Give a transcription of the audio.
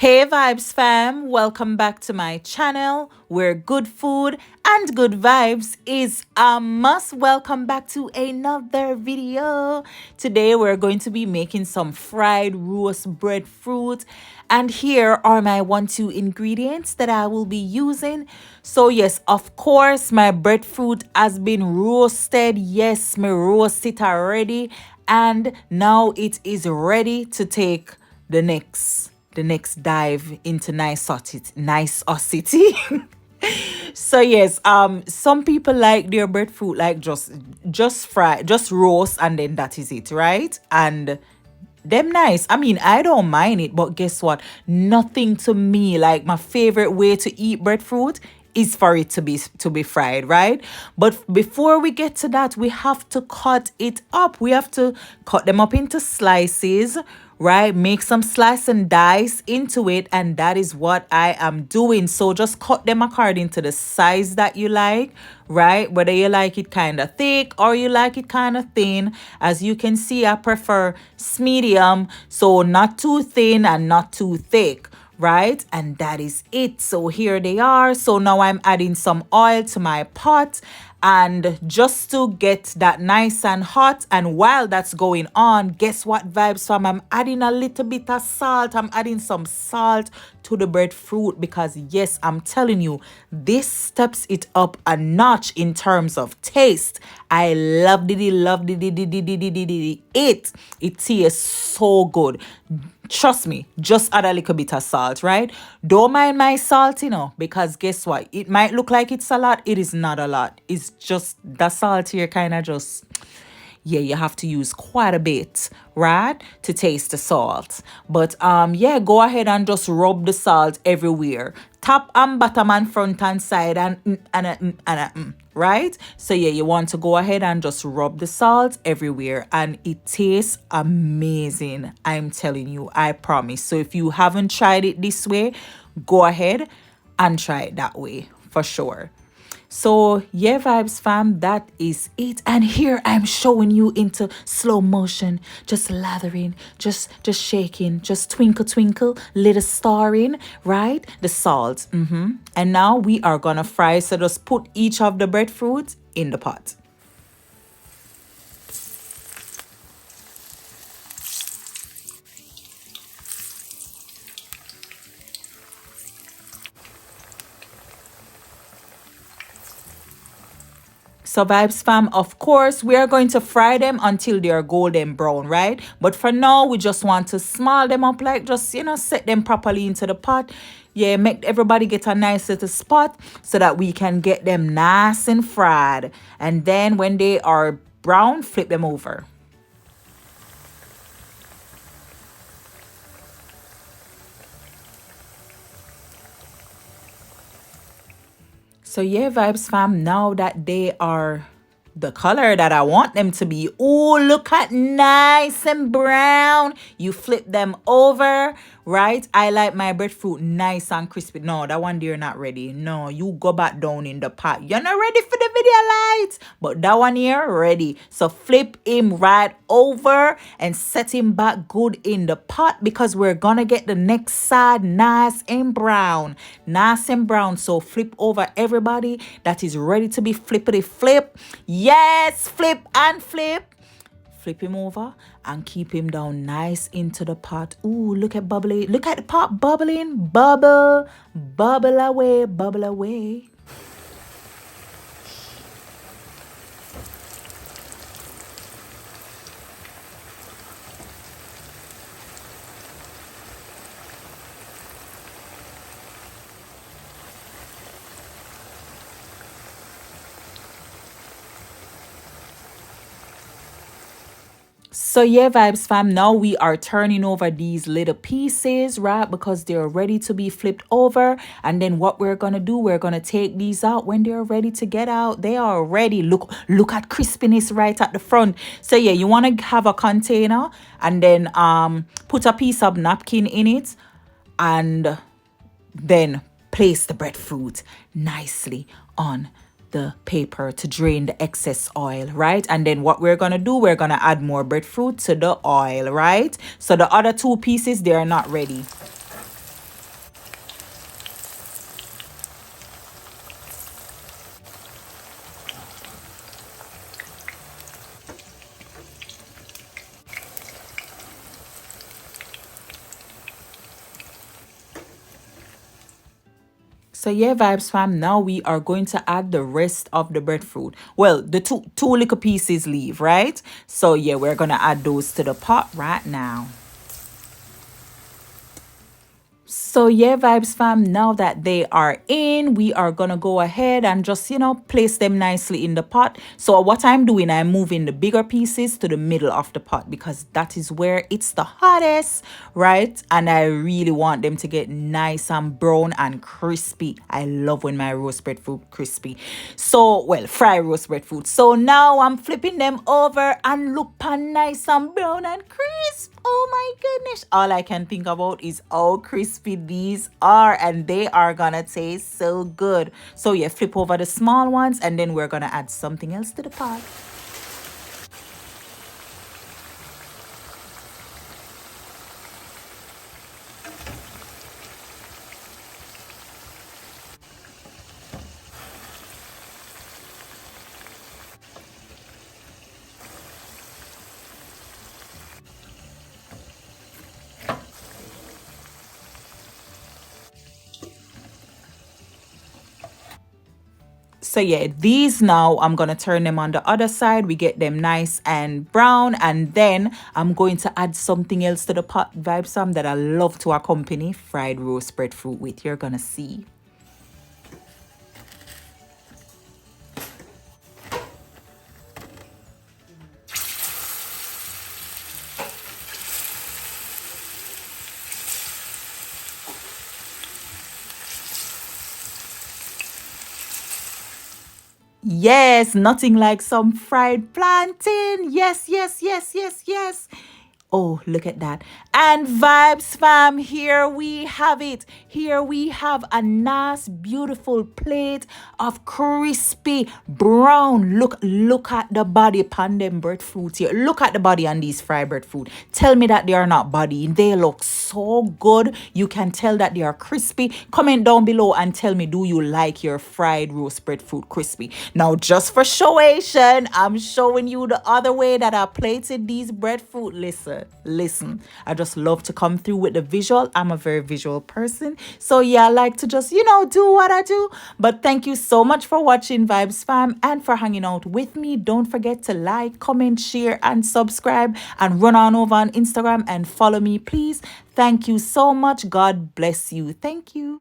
Hey Vibes fam, welcome back to my channel where good food and good vibes is a must. Welcome back to another video. Today we're going to be making some fried roast breadfruit, and here are my 1-2 ingredients that I will be using. So yes, of course, my breadfruit has been roasted. Yes, me roast it already, and now it is ready to take the next dive into nice city. So yes, some people like their breadfruit like just fry, just roast, and then that is it, right? And them nice. I mean, I don't mind it, but guess what? Nothing to me like my favorite way to eat breadfruit is for it to be fried, right? But before we get to that, we have to cut it up. We have to cut them up into slices, right? Make some slice and dice into it, and that is what I am doing. So just cut them according to the size that you like, right? Whether you like it kind of thick or you like it kind of thin. As you can see, I prefer medium, so not too thin and not too thick, right? And that is it. So here they are. So now I'm adding some oil to my pot, and just to get that nice and hot. And while that's going on, guess what, Vibes fam? I'm adding a little bit of salt. I'm adding some salt to the breadfruit because yes, I'm telling you, this steps it up a notch in terms of taste. I loved it. It tastes so good. Trust me, just add a little bit of salt, right? Don't mind my salt, because guess what? It might look like it's a lot. It is not a lot. It's just the salt here kind of just, yeah, you have to use quite a bit, right, to taste the salt. But yeah, go ahead and just rub the salt everywhere, top and bottom and front and side, right? So yeah, you want to go ahead and just rub the salt everywhere, and it tastes amazing. I'm telling you, I promise. So if you haven't tried it this way, go ahead and try it that way for sure. So yeah, Vibes fam, that is it. And here I'm showing you into slow motion, just lathering, just shaking, just twinkle twinkle, little starring, right? The salt. And now we are gonna fry. So just put each of the breadfruit in the pot. So Vibes fam, of course, we are going to fry them until they are golden brown, right? But for now, we just want to small them up, like just, set them properly into the pot. Yeah, make everybody get a nice little spot so that we can get them nice and fried. And then when they are brown, flip them over. So yeah, Vibes fam, now that they are the color that I want them to be, oh, look at nice and brown. You flip them over, right? I like my breadfruit nice and crispy. No, that one they're not ready. No, you go back down in the pot. You're not ready for the video lights, but that one here ready. So flip him right over and set him back good in the pot, because we're gonna get the next side nice and brown. Nice and brown. So flip over everybody that is ready to be flippity flip. Yes, flip and flip. Flip him over and keep him down nice into the pot. Ooh, look at bubbling. Look at the pot bubbling. Bubble, bubble away, bubble away. So yeah, Vibes fam, now we are turning over these little pieces, right? Because they're ready to be flipped over. And then what we're gonna do, we're gonna take these out when they're ready to get out. They are ready. Look at crispiness right at the front. So yeah, you want to have a container and then put a piece of napkin in it, and then place the breadfruit nicely on the paper to drain the excess oil, right? And then what we're gonna do, we're gonna add more breadfruit to the oil, right? So the other two pieces, they are not ready. So yeah, Vibes fam, now we are going to add the rest of the breadfruit. Well, the two little pieces leave, right? So yeah, we're gonna add those to the pot right now. So yeah, Vibes fam, now that they are in, we are gonna go ahead and just, place them nicely in the pot. So what I'm doing, I'm moving the bigger pieces to the middle of the pot because that is where it's the hottest, right? And I really want them to get nice and brown and crispy. I love when my roast breadfruit crispy. So, well, fry roast breadfruit. So now I'm flipping them over and look pan nice and brown and crisp. Oh my goodness. All I can think about is how crispy these are, and they are gonna taste so good. So yeah, flip over the small ones and then we're gonna add something else to the pot. So yeah, these now I'm gonna turn them on the other side. We get them nice and brown, and then I'm going to add something else to the pot, Vibe some that I love to accompany fried roast breadfruit with. You're gonna see. Yes, nothing like some fried plantain. Yes, yes, yes, yes, yes. Oh, look at that. And Vibes fam, here we have it. Here we have a nice, beautiful plate of crispy brown. Look at the body pan them breadfruit here. Look at the body on these fried breadfruit. Tell me that they are not body. They look so good. You can tell that they are crispy. Comment down below and tell me, do you like your fried roast breadfruit crispy? Now, just for showation, I'm showing you the other way that I plated these breadfruit. Listen. I just love to come through with the visual. I'm a very visual person. So yeah, I like to just, do what I do. But thank you so much for watching, Vibes fam, and for hanging out with me. Don't forget to like, comment, share, and subscribe, and run on over on Instagram and follow me, please. Thank you so much. God bless you. Thank you.